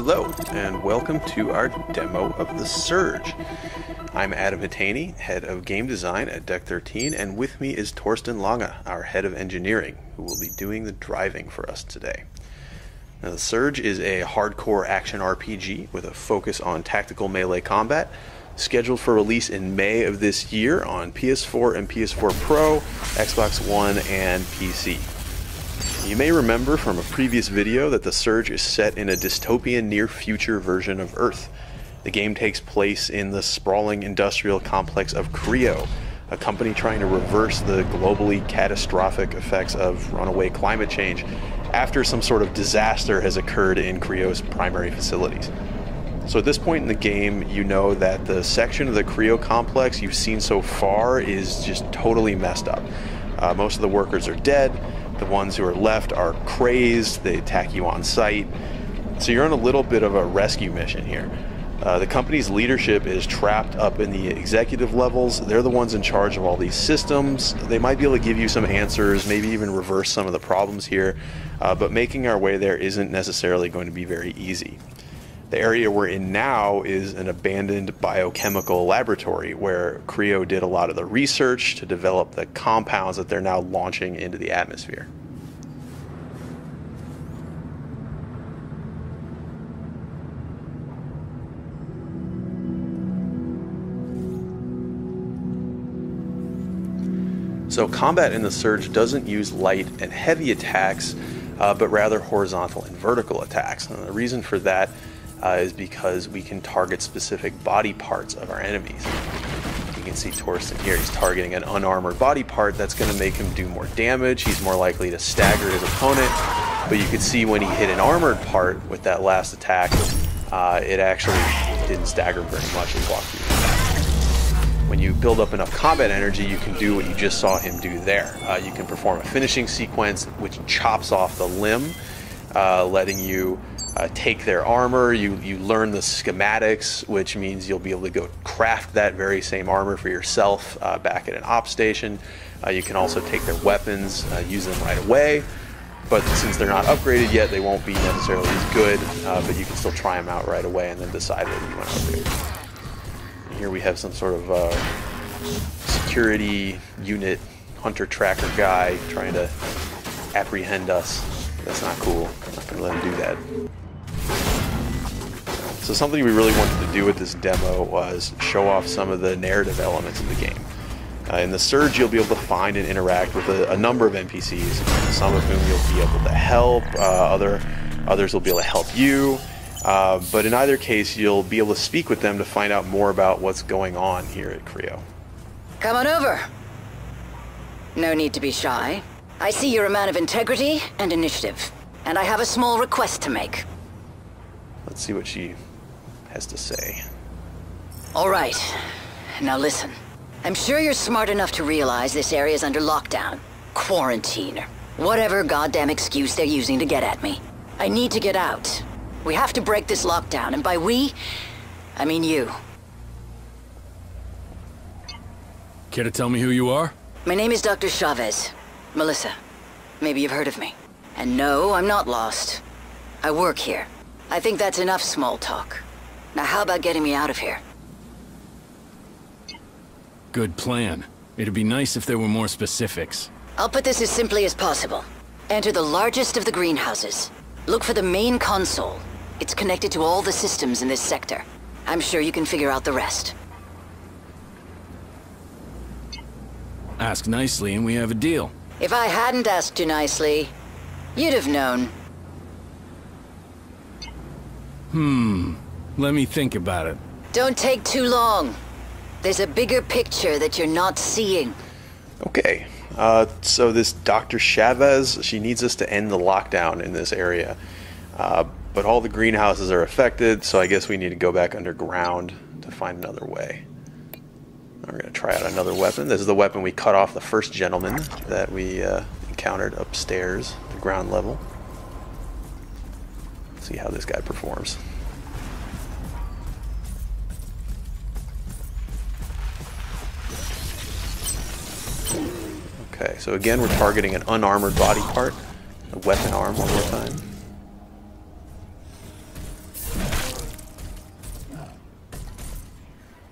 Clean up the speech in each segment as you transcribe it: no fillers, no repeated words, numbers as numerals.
Hello, and welcome to our demo of the Surge. I'm Adam Hatani, head of game design at Deck 13, and with me is Torsten Lange, our head of engineering, who will be doing the driving for us today. Now, the Surge is a hardcore action RPG with a focus on tactical melee combat, scheduled for release in May of this year on PS4 and PS4 Pro, Xbox One, and PC. You may remember from a previous video that the Surge is set in a dystopian near-future version of Earth. The game takes place in the sprawling industrial complex of Creo, a company trying to reverse the globally catastrophic effects of runaway climate change after some sort of disaster has occurred in Creo's primary facilities. So at this point in the game, you know that the section of the Creo complex you've seen so far is just totally messed up. Most of the workers are dead. The ones who are left are crazed. They attack you on sight. So you're on a little bit of a rescue mission here. The company's leadership is trapped up in the executive levels. They're the ones in charge of all these systems. They might be able to give you some answers, maybe even reverse some of the problems here, but making our way there isn't necessarily going to be very easy. The area we're in now is an abandoned biochemical laboratory where Creo did a lot of the research to develop the compounds that they're now launching into the atmosphere. So combat in the Surge doesn't use light and heavy attacks, but rather horizontal and vertical attacks. And the reason for that is because we can target specific body parts of our enemies. You can see Torsten here, he's targeting an unarmored body part that's going to make him do more damage. He's more likely to stagger his opponent, but you can see when he hit an armored part with that last attack, it actually didn't stagger very much and walked through the attack. When you build up enough combat energy, you can do what you just saw him do there. You can perform a finishing sequence which chops off the limb, letting you take their armor. You learn the schematics, which means you'll be able to go craft that very same armor for yourself back at an op station. You can also take their weapons, use them right away, but since they're not upgraded yet, they won't be necessarily as good, but you can still try them out right away and then decide whether you want to upgrade. And here we have some sort of security unit hunter tracker guy trying to apprehend us. That's not cool. I'm not going to let him do that. So something we really wanted to do with this demo was show off some of the narrative elements of the game. In the Surge, you'll be able to find and interact with a number of NPCs, some of whom you'll be able to help, others will be able to help you, but in either case, you'll be able to speak with them to find out more about what's going on here at Creo. Come on over. No need to be shy. I see you're a man of integrity and initiative, and I have a small request to make. Let's see what she has to say. All right. Now listen. I'm sure you're smart enough to realize this area's under lockdown, quarantine, or whatever goddamn excuse they're using to get at me. I need to get out. We have to break this lockdown, and by we, I mean you. Care to tell me who you are? My name is Dr. Chavez. Melissa. Maybe you've heard of me. And no, I'm not lost. I work here. I think that's enough small talk. Now how about getting me out of here? Good plan. It'd be nice if there were more specifics. I'll put this as simply as possible. Enter the largest of the greenhouses. Look for the main console. It's connected to all the systems in this sector. I'm sure you can figure out the rest. Ask nicely and we have a deal. If I hadn't asked you nicely, you'd have known. Let me think about it. Don't take too long. There's a bigger picture that you're not seeing. Okay, so this Dr. Chavez, she needs us to end the lockdown in this area. But all the greenhouses are affected, so I guess we need to go back underground to find another way. We're going to try out another weapon. This is the weapon we cut off the first gentleman that we encountered upstairs, the ground level. Let's see how this guy performs. Okay, so again we're targeting an unarmored body part. A weapon arm one more time.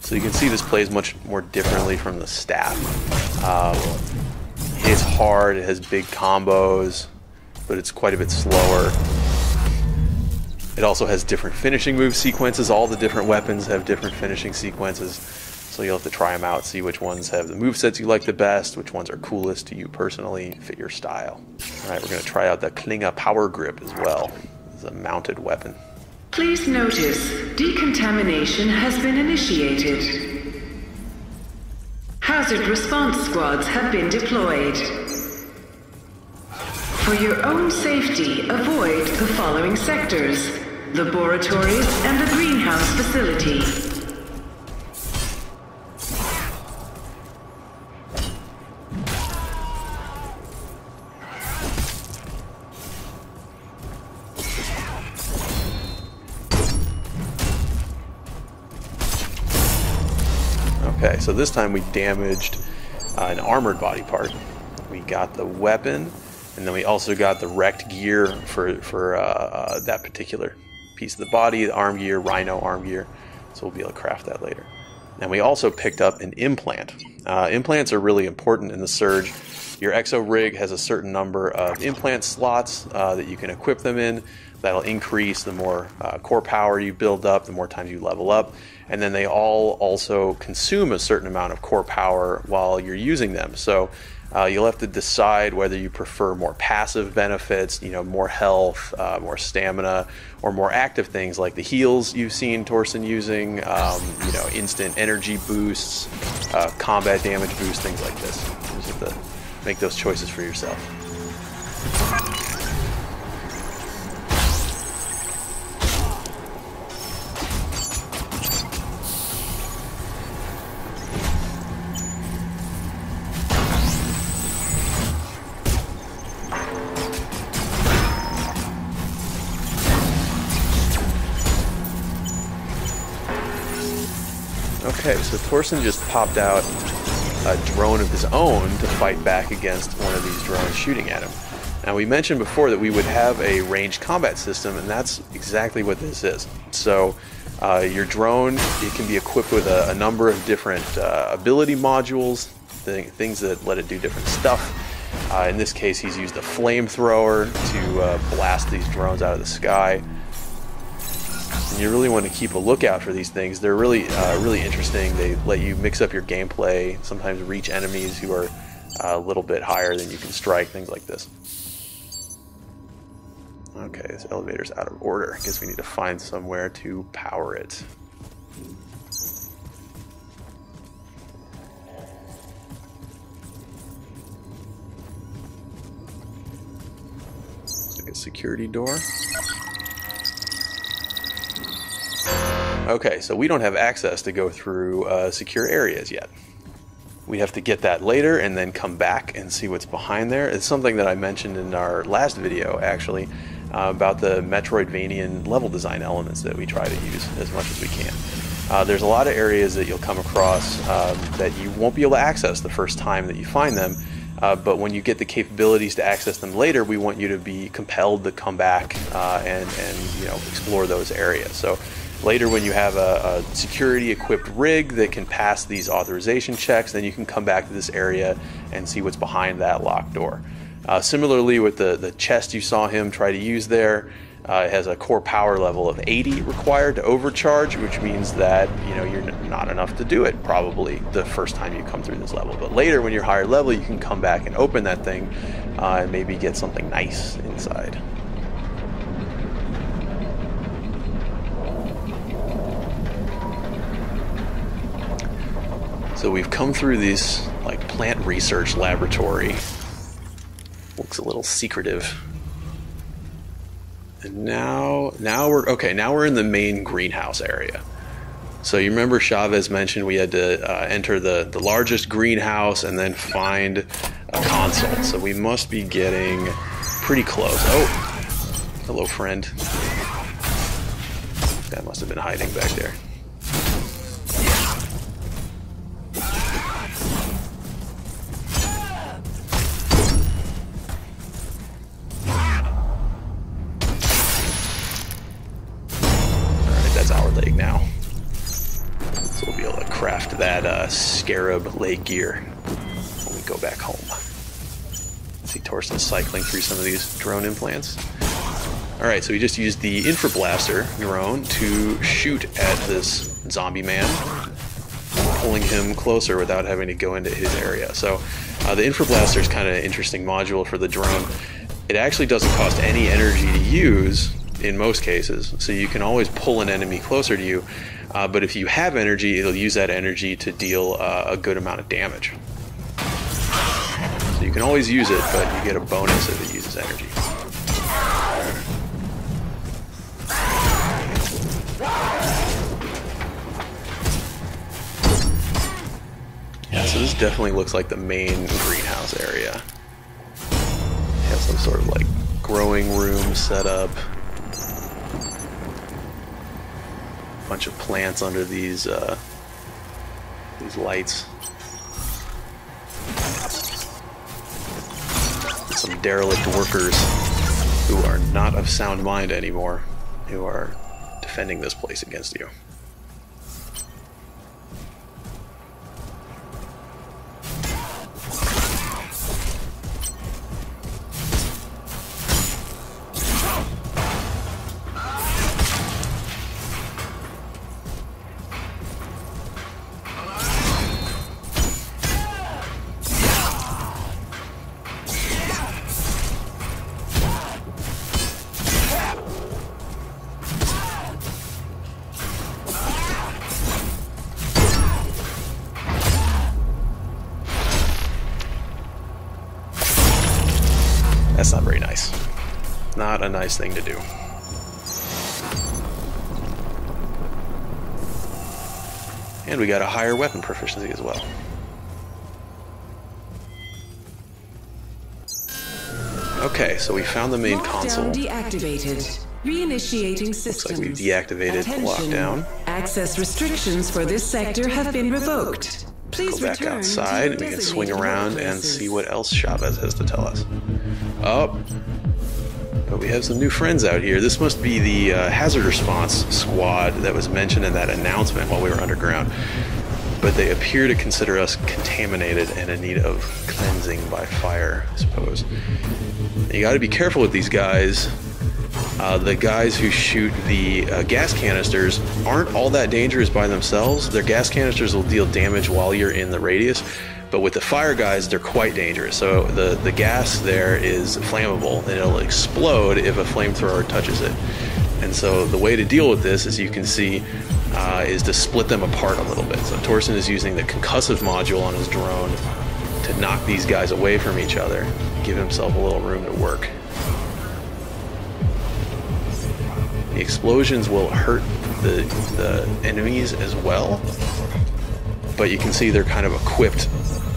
So you can see this plays much more differently from the staff. It's hard, it has big combos, but it's quite a bit slower. It also has different finishing move sequences. All the different weapons have different finishing sequences. So you'll have to try them out, see which ones have the movesets you like the best, which ones are coolest to you personally, fit your style. Alright, we're going to try out the Klinga Power Grip as well. It's a mounted weapon. Please notice, decontamination has been initiated. Hazard response squads have been deployed. For your own safety, avoid the following sectors: laboratories and the greenhouse facility. Okay, so this time we damaged an armored body part. We got the weapon, and then we also got the wrecked gear for that particular piece of the body, the arm gear, Rhino arm gear. So we'll be able to craft that later. And we also picked up an implant. Implants are really important in the Surge. Your Exo rig has a certain number of implant slots that you can equip them in. That'll increase the more core power you build up, the more times you level up. And then they all also consume a certain amount of core power while you're using them. So you'll have to decide whether you prefer more passive benefits, more health, more stamina, or more active things like the heals you've seen Torsten using, instant energy boosts, combat damage boosts, things like this. You just have to make those choices for yourself. Okay, so Torsten just popped out a drone of his own to fight back against one of these drones shooting at him. Now, we mentioned before that we would have a ranged combat system, and that's exactly what this is. So your drone, it can be equipped with a number of different ability modules, things that let it do different stuff. In this case, he's used a flamethrower to blast these drones out of the sky. And you really want to keep a lookout for these things. They're really interesting. They let you mix up your gameplay, sometimes reach enemies who are a little bit higher than you can strike, things like this. Okay, this elevator's out of order. I guess we need to find somewhere to power it. Like a security door. Okay, so we don't have access to go through secure areas yet. We have to get that later and then come back and see what's behind there. It's something that I mentioned in our last video, actually, about the Metroidvanian level design elements that we try to use as much as we can. There's a lot of areas that you'll come across that you won't be able to access the first time that you find them, but when you get the capabilities to access them later, we want you to be compelled to come back and explore those areas. So later, when you have a security-equipped rig that can pass these authorization checks, then you can come back to this area and see what's behind that locked door. Similarly, with the chest you saw him try to use there, it has a core power level of 80 required to overcharge, which means that you're not enough to do it probably the first time you come through this level. But later, when you're higher level, you can come back and open that thing and maybe get something nice inside. So we've come through this plant research laboratory. Looks a little secretive. And now we're in the main greenhouse area. So you remember Chavez mentioned we had to enter the largest greenhouse and then find a console. So we must be getting pretty close. Oh, hello friend. That must have been hiding back there. Now, so we'll be able to that Scarab leg gear when we go back home. See Torsten cycling through some of these drone implants. Alright, so we just used the Infrablaster drone to shoot at this zombie man, pulling him closer without having to go into his area. So the Infrablaster is kind of an interesting module for the drone. It actually doesn't cost any energy to use in most cases, so you can always pull an enemy closer to you, but if you have energy, it'll use that energy to deal a good amount of damage. So you can always use it, but you get a bonus if it uses energy. Yeah, so this definitely looks like the main greenhouse area. Have some sort of like growing room set up. Bunch of plants under these lights. Some derelict workers who are not of sound mind anymore, who are defending this place against you. That's not very nice. Not a nice thing to do. And we got a higher weapon proficiency as well. Okay, so we found the main console. Deactivated. Reinitiating systems. Looks like we've deactivated the lockdown. Access restrictions for this sector have been revoked. Please go back outside and we can swing around and see what else Chavez has to tell us. Oh, but we have some new friends out here. This must be the hazard response squad that was mentioned in that announcement while we were underground. But they appear to consider us contaminated and in need of cleansing by fire, I suppose. You got to be careful with these guys. The guys who shoot the gas canisters aren't all that dangerous by themselves. Their gas canisters will deal damage while you're in the radius, but with the fire guys, they're quite dangerous. So the gas there is flammable, and it'll explode if a flamethrower touches it. And so the way to deal with this, as you can see, is to split them apart a little bit. So Torsten is using the concussive module on his drone to knock these guys away from each other, give himself a little room to work. The explosions will hurt the enemies as well, but you can see they're kind of equipped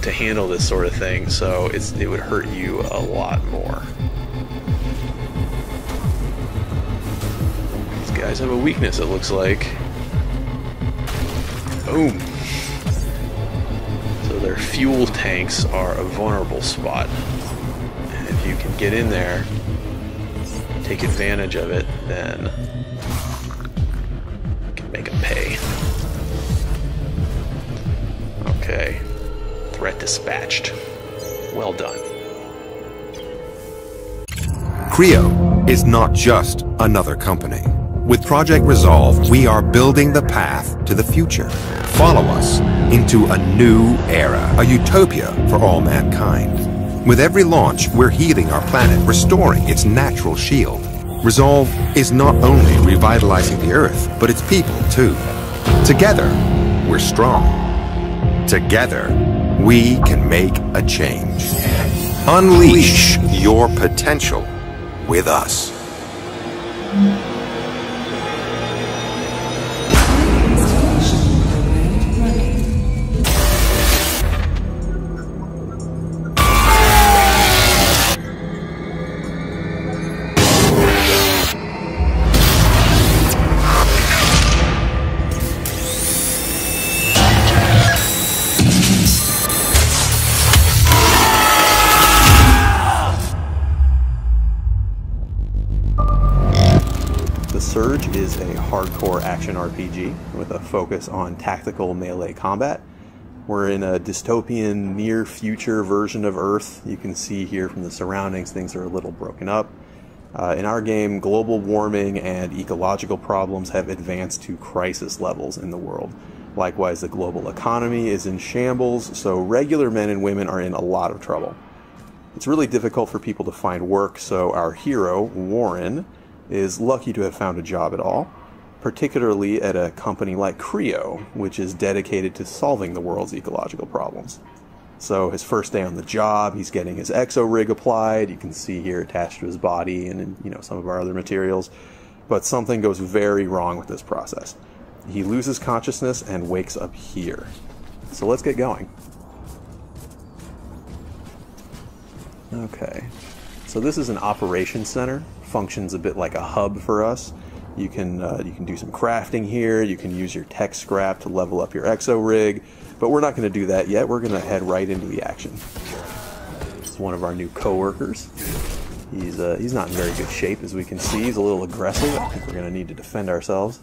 to handle this sort of thing, so it would hurt you a lot more. These guys have a weakness, it looks like. Boom! So their fuel tanks are a vulnerable spot, and if you can get in there, take advantage of it, then you can make them pay. Okay. Threat dispatched. Well done. Creo is not just another company. With Project Resolve, we are building the path to the future. Follow us into a new era, a utopia for all mankind. With every launch, we're healing our planet, restoring its natural shield. Resolve is not only revitalizing the Earth, but its people too. Together, we're strong. Together, we can make a change. Unleash your potential with us. Surge is a hardcore action RPG with a focus on tactical melee combat. We're in a dystopian near-future version of Earth. You can see here from the surroundings, things are a little broken up. In our game, global warming and ecological problems have advanced to crisis levels in the world. Likewise, the global economy is in shambles, so regular men and women are in a lot of trouble. It's really difficult for people to find work, so our hero, Warren, is lucky to have found a job at all, particularly at a company like Creo, which is dedicated to solving the world's ecological problems. So his first day on the job, he's getting his exo rig applied. You can see here attached to his body and some of our other materials. But something goes very wrong with this process. He loses consciousness and wakes up here. So let's get going. Okay, so this is an operations center. Functions a bit like a hub for us. You can do some crafting here. You can use your tech scrap to level up your exo rig. But we're not going to do that yet. We're going to head right into the action. This is one of our new co-workers. He's not in very good shape, as we can see. He's a little aggressive. I think we're going to need to defend ourselves.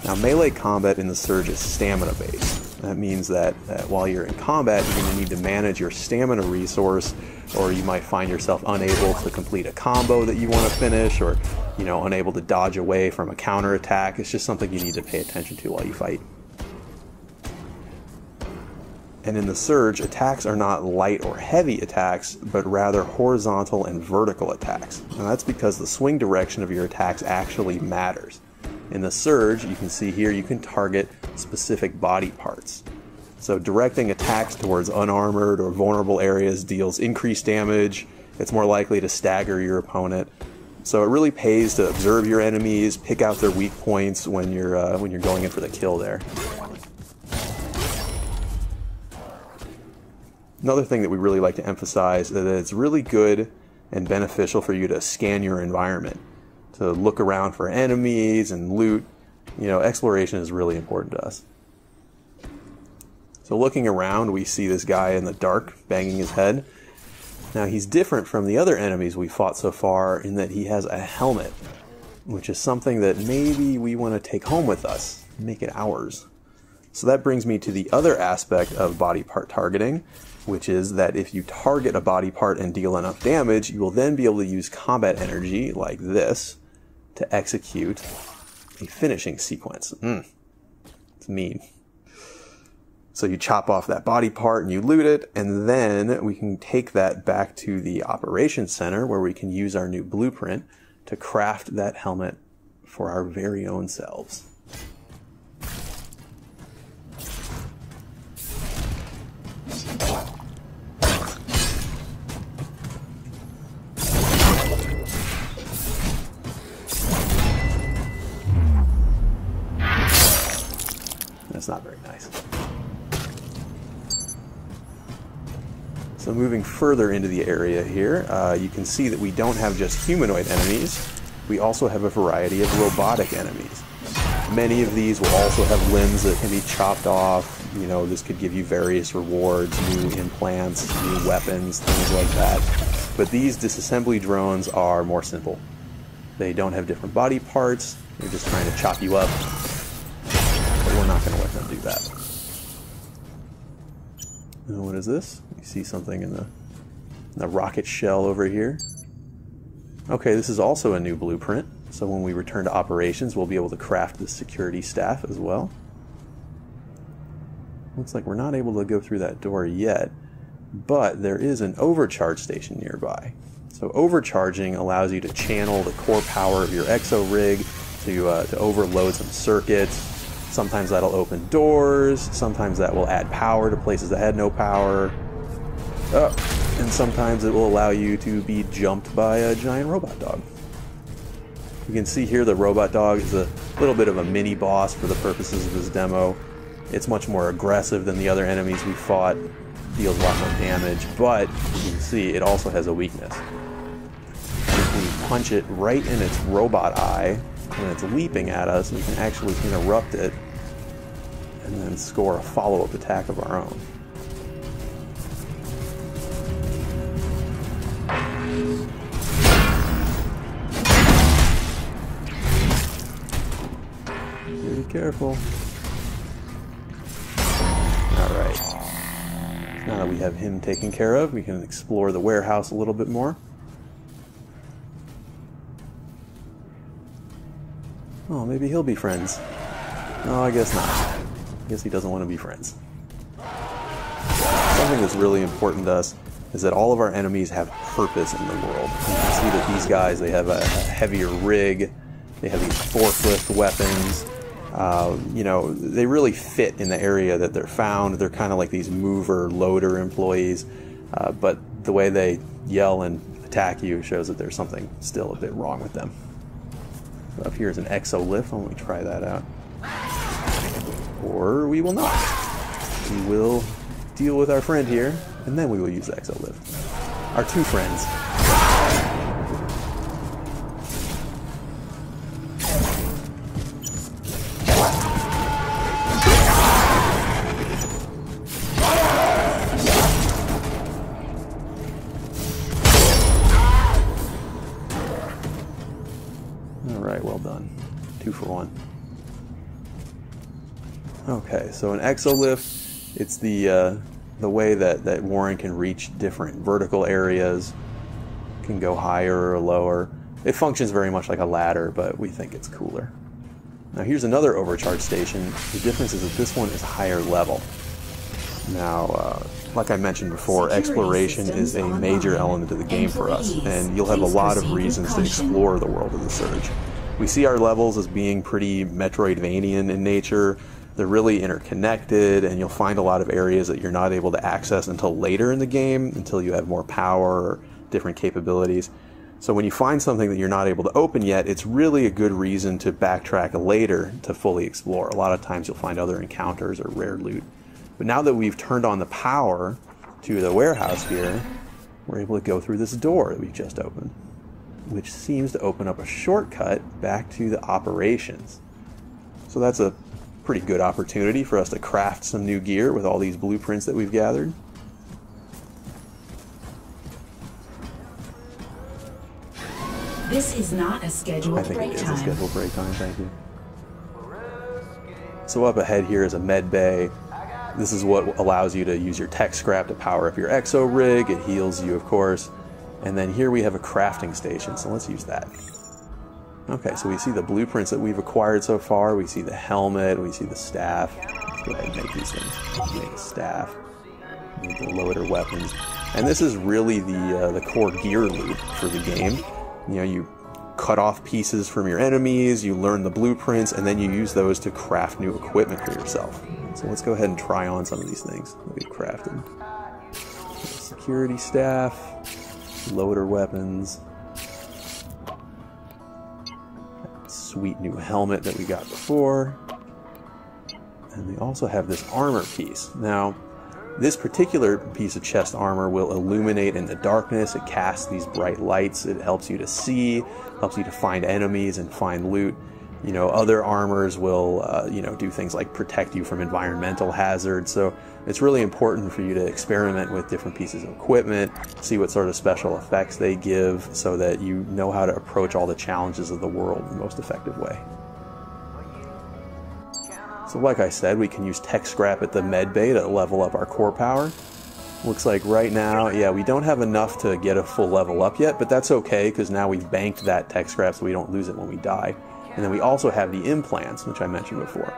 Now, melee combat in the Surge is stamina-based. That means that while you're in combat, you're going to need to manage your stamina resource, or you might find yourself unable to complete a combo that you want to finish, or unable to dodge away from a counterattack. It's just something you need to pay attention to while you fight. And in the Surge, attacks are not light or heavy attacks, but rather horizontal and vertical attacks. And that's because the swing direction of your attacks actually matters. In the Surge, you can see here, you can target specific body parts. So directing attacks towards unarmored or vulnerable areas deals increased damage. It's more likely to stagger your opponent. So it really pays to observe your enemies, pick out their weak points when you're going in for the kill there. Another thing that we really like to emphasize is that it's really good and beneficial for you to scan your environment, to look around for enemies and loot. Exploration is really important to us. So looking around, we see this guy in the dark banging his head. Now he's different from the other enemies we fought so far in that he has a helmet, which is something that maybe we want to take home with us, make it ours. So that brings me to the other aspect of body part targeting, which is that if you target a body part and deal enough damage, you will then be able to use combat energy, like this, to execute a finishing sequence. It's mean. So you chop off that body part and you loot it, and then we can take that back to the operations center where we can use our new blueprint to craft that helmet for our very own selves. That's not very nice. So moving further into the area here, you can see that we don't have just humanoid enemies. We also have a variety of robotic enemies. Many of these will also have limbs that can be chopped off. This could give you various rewards, new implants, new weapons, things like that. But these disassembly drones are more simple. They don't have different body parts. They're just trying to chop you up. But we're not going to let them do that. Now, what is this? You see something in the rocket shell over here. Okay, this is also a new blueprint. So when we return to operations, we'll be able to craft the security staff as well. Looks like we're not able to go through that door yet, but there is an overcharge station nearby. So overcharging allows you to channel the core power of your exo rig to overload some circuits. Sometimes that'll open doors, sometimes that will add power to places that had no power. And sometimes it will allow you to be jumped by a giant robot dog. You can see here the robot dog is a little bit of a mini boss for the purposes of this demo. It's much more aggressive than the other enemies we fought, deals a lot more damage, but you can see it also has a weakness. If we punch it right in its robot eye when it's leaping at us, we can actually interrupt it and then score a follow-up attack of our own. Be careful. Now that we have him taken care of, we can explore the warehouse a little bit more. Oh, maybe he'll be friends. No, I guess not. I guess he doesn't want to be friends. Something that's really important to us is that all of our enemies have purpose in the world. You can see that these guys, they have a heavier rig, they have these forklift weapons. You know, they really fit in the area that they're found. They're kind of like these mover, loader employees, but the way they yell and attack you shows that there's something still a bit wrong with them. So up here is an exolift. Why don't we try that out? Or we will not. We will deal with our friend here, and then we will use the exolift. Our two friends. Alright, well done. 2 for 1. Okay, so an exolift, it's the way that Warren can reach different vertical areas, can go higher or lower. It functions very much like a ladder, but we think it's cooler. Now here's another overcharge station. The difference is that this one is higher level. Now, like I mentioned before, exploration is a major element of the game for us, and you'll have a lot of reasons to explore the world of the Surge. We see our levels as being pretty Metroidvanian in nature. They're really interconnected, and you'll find a lot of areas that you're not able to access until later in the game, until you have more power or different capabilities. So when you find something that you're not able to open yet, it's really a good reason to backtrack later to fully explore. A lot of times you'll find other encounters or rare loot. But now that we've turned on the power to the warehouse here, we're able to go through this door that we've just opened, which seems to open up a shortcut back to the operations. So that's a pretty good opportunity for us to craft some new gear with all these blueprints that we've gathered. This is not a scheduled break time. I think it is a scheduled break time, thank you. So up ahead here is a med bay. This is what allows you to use your tech scrap to power up your exo rig. It heals you, of course. And then here we have a crafting station, so let's use that. Okay, so we see the blueprints that we've acquired so far. We see the helmet, we see the staff. Let's go ahead and make these things. Make a staff, make the loader weapons. And this is really the core gear loop for the game. You know, you cut off pieces from your enemies, you learn the blueprints, and then you use those to craft new equipment for yourself. So let's go ahead and try on some of these things that we've crafted. Security staff, loader weapons, sweet new helmet that we got before, and we also have this armor piece. Now, this particular piece of chest armor will illuminate in the darkness. It casts these bright lights. It helps you to see, helps you to find enemies and find loot. You know, other armors will, you know, do things like protect you from environmental hazards. So it's really important for you to experiment with different pieces of equipment, see what sort of special effects they give, so that you know how to approach all the challenges of the world in the most effective way. So like I said, we can use tech scrap at the med bay to level up our core power. Looks like right now, yeah, we don't have enough to get a full level up yet, but that's okay, because now we've banked that tech scrap so we don't lose it when we die. And then we also have the implants, which I mentioned before.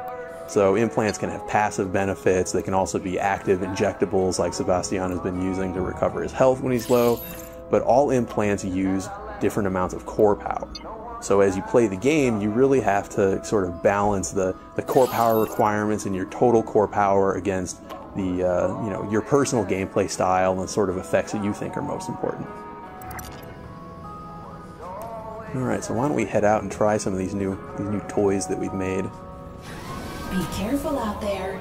So implants can have passive benefits. They can also be active injectables like Sebastian has been using to recover his health when he's low. But all implants use different amounts of core power. So as you play the game, you really have to sort of balance the core power requirements and your total core power against the you know, your personal gameplay style and the sort of effects that you think are most important. Alright, so why don't we head out and try some of these new toys that we've made. Be careful out there.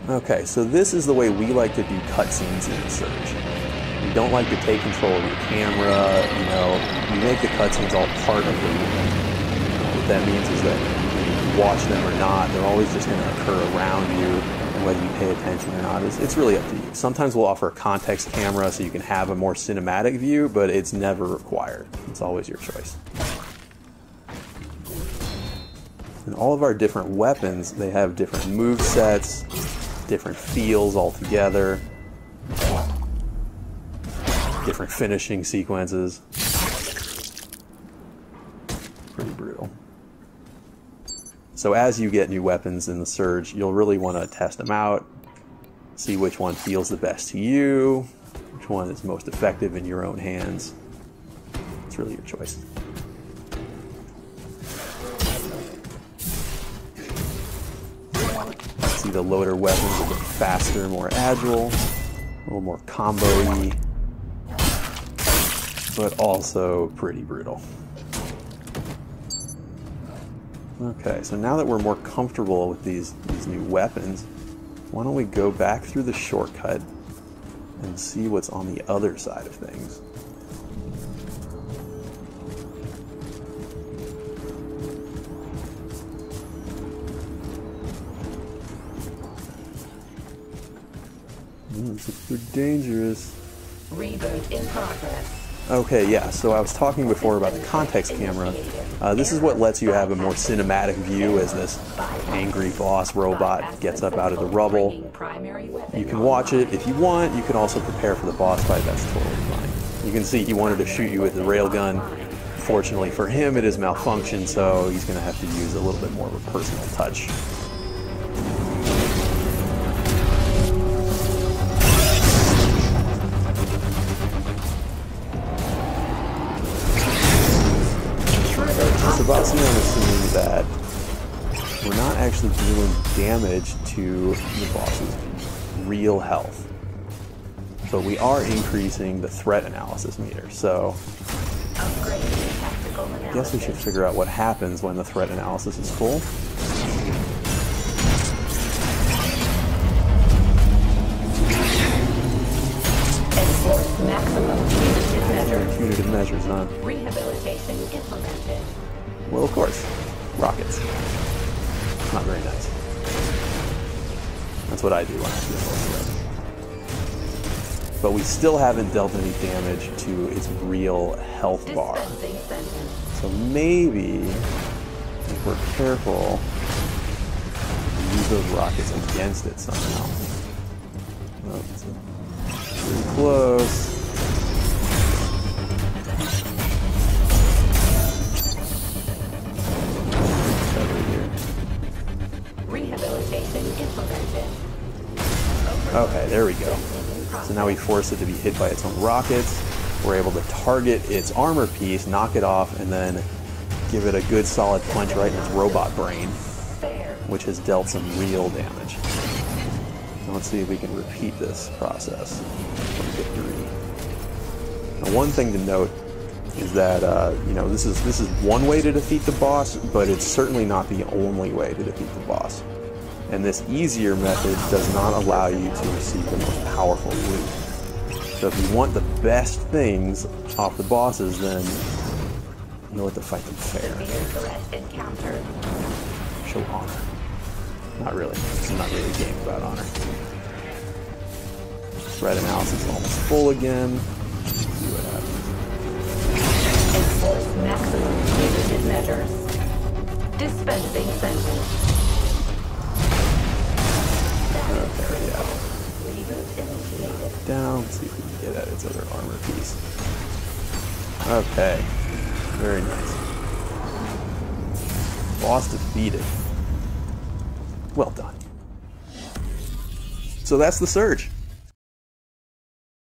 Okay, so this is the way we like to do cutscenes in the Surge. We don't like to take control of your camera, you know, we make the cutscenes all part of the world. What that means is that whether you watch them or not, they're always just going to occur around you, and whether you pay attention or not, it's really up to you. Sometimes we'll offer a context camera so you can have a more cinematic view, but it's never required. It's always your choice. And all of our different weapons, they have different move sets, different feels altogether. different finishing sequences. Pretty brutal. So as you get new weapons in the Surge, you'll really want to test them out, see which one feels the best to you, which one is most effective in your own hands. It's really your choice. See, the loader weapons a bit faster, more agile, a little more combo-y, but also pretty brutal. Okay, so now that we're more comfortable with these new weapons, why don't we go back through the shortcut and see what's on the other side of things. This is super dangerous. Reboot in progress. Okay, yeah, so I was talking before about the context camera. This is what lets you have a more cinematic view as this angry boss robot gets up out of the rubble. You can watch it if you want. You can also prepare for the boss fight. That's totally fine. You can see he wanted to shoot you with the railgun. Fortunately for him, it is malfunctioned, so he's going to have to use a little bit more of a personal touch. I'm assuming that we're not actually dealing damage to the boss's real health, but we are increasing the threat analysis meter. So I guess we should figure out what happens when the threat analysis is full. Enforce maximum Punitive measures, huh? rehabilitation implemented. Well, of course. Rockets. Not very nice. That's what I do when I feel threat. But we still haven't dealt any damage to its real health bar. So maybe, if we're careful, we use those rockets against it somehow. Oh, it's pretty close. Okay, there we go. So now we force it to be hit by its own rockets. We're able to target its armor piece, knock it off, and then give it a good solid punch right in its robot brain, which has dealt some real damage. Now let's see if we can repeat this process from victory. Now, one thing to note is that you know, this is one way to defeat the boss, but it's certainly not the only way to defeat the boss. And this easier method does not allow you to receive the most powerful loot. So if you want the best things off the bosses, then you know what, to fight them fair. Show honor. Not really. It's not really a game about honor. Threat analysis is almost full again. Let's see what happens. Enforce maximum punitive measures. Dispensing sentence. Okay, yeah. Down, let's see if we can get at its other armor piece. Okay, very nice. Boss defeated. Well done. So that's the Surge.